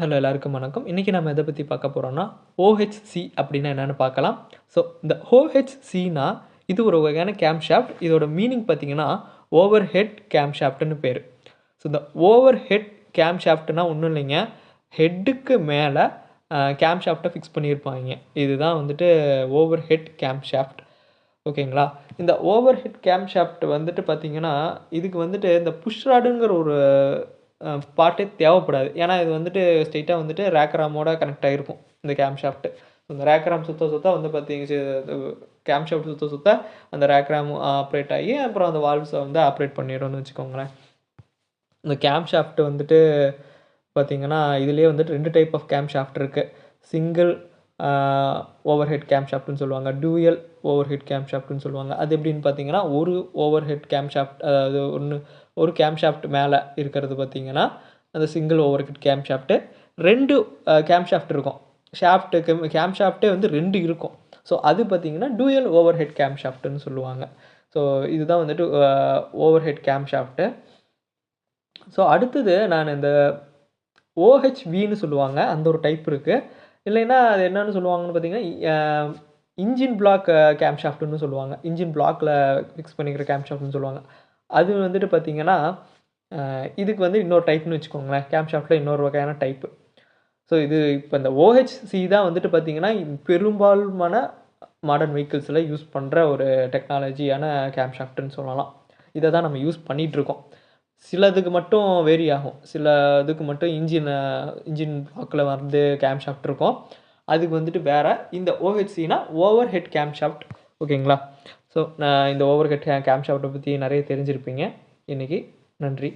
Hello எல்லாருக்கும் வணக்கம். இன்றைக்கி நம்ம எதை பற்றி பார்க்க போகிறோம்னா ஓஹெச்சி அப்படின்னா என்னென்னு பார்க்கலாம். ஸோ இந்த ஓஹெச்சினா இது ஒரு வகையான கேம் ஷாஃப்ட். இதோட மீனிங் பார்த்தீங்கன்னா ஓவர் ஹெட் கேம் ஷாஃப்ட்னு பேர். ஸோ இந்த ஓவர் ஹெட் கேம் ஷாஃப்ட்னா ஒன்றும் இல்லைங்க, ஹெட்டுக்கு மேலே கேம் ஷாஃப்டை ஃபிக்ஸ் பண்ணியிருப்பாங்க. இதுதான் வந்துட்டு ஓவர் ஹெட் கேம் ஷாஃப்ட். ஓகேங்களா? இந்த ஓவர் ஹெட் கேம் ஷாஃப்ட் வந்துட்டு பார்த்தீங்கன்னா இதுக்கு வந்துட்டு இந்த புஷ் ராடுங்கிற ஒரு பார்ட்டே தேவைப்படாது. ஏன்னா இது வந்துட்டு ஸ்ட்ரெயிட்டாக வந்துட்டு ரேக்ராமோட கனெக்ட் ஆகிருக்கும் இந்த கேம் ஷாஃப்ட்டு. இந்த ரேக்ராம் சுத்த வந்து பார்த்தீங்க கேம் ஷாஃப்ட் சுத்த அந்த ரேக்ராம் ஆப்ரேட் ஆகி அப்புறம் அந்த வால்வ்ஸை வந்து ஆப்ரேட் பண்ணிடும்னு வச்சுக்கோங்களேன். இந்த கேம் ஷாஃப்ட் வந்துட்டு பார்த்திங்கன்னா இதுலேயே வந்துட்டு 2 டைப் ஆஃப் கேம் ஷாஃப்ட் இருக்குது. சிங்கிள் ஓவர் ஹெட் கேம் ஷாஃப்ட்னு சொல்லுவாங்க, டூயல் ஓவர் ஹெட் கேம் ஷாஃப்ட்னு சொல்லுவாங்க. அது எப்படின்னு பார்த்தீங்கன்னா ஒரு ஓவர் ஹெட் கேம் ஷாஃப்ட், அதாவது ஒரு கேம் ஷாஃப்ட் மேலே இருக்கிறது பார்த்தீங்கன்னா அந்த single over head game shaft. 2 game shaft இருக்கும். கேம் ஷாஃப்ட்டே வந்து 2 இருக்கும். ஸோ அது பார்த்திங்கன்னா டூயல் ஓவர் ஹெட் கேம் ஷாஃப்ட்டுன்னு சொல்லுவாங்க. ஸோ இதுதான் வந்துட்டு over head game shaft. So அடுத்தது நான் இந்த ஓஹெச்வின்னு சொல்லுவாங்க, அந்த ஒரு டைப் இருக்குது. இல்லைன்னா அது என்னென்னு சொல்லுவாங்கன்னு பார்த்தீங்கன்னா இன்ஜின் பிளாக் கேம் ஷாஃப்ட்டுன்னு சொல்லுவாங்க. இன்ஜின் பிளாக்கில் ஃபிக்ஸ் பண்ணிக்கிற கேம் ஷாஃப்ட்னு சொல்லுவாங்க. அது வந்துட்டு பார்த்திங்கன்னா இதுக்கு வந்து இன்னொரு டைப்னு வச்சுக்கோங்களேன். கேம் ஷாஃப்ட்டில் இன்னொரு வகையான டைப்பு. ஸோ இது இப்போ இந்த ஓஹெச்சி தான் வந்துட்டு பார்த்திங்கன்னா பெரும்பாலுமான மாடர்ன் வெஹிக்கிள்ஸில் யூஸ் பண்ணுற ஒரு டெக்னாலஜியான கேம் ஷாஃப்ட்டுன்னு சொல்லலாம். இதை தான் நம்ம யூஸ் பண்ணிகிட்ருக்கோம். சிலதுக்கு மட்டும் வேரி ஆகும். சில இதுக்கு மட்டும் இன்ஜின் பிளாக்கில் வந்து கேம் ஷாஃப்ட் இருக்கும். அதுக்கு வந்துட்டு வேறு. இந்த ஓஹெச்சினா ஓவர் ஹெட் கேம் ஷாஃப்ட். ஓகேங்களா? ஸோ நான் இந்த ஓவர் ஹெட் கேம் ஷாஃப்ட்டை பற்றி நிறைய தெரிஞ்சிருப்பீங்க இன்றைக்கி. நன்றி.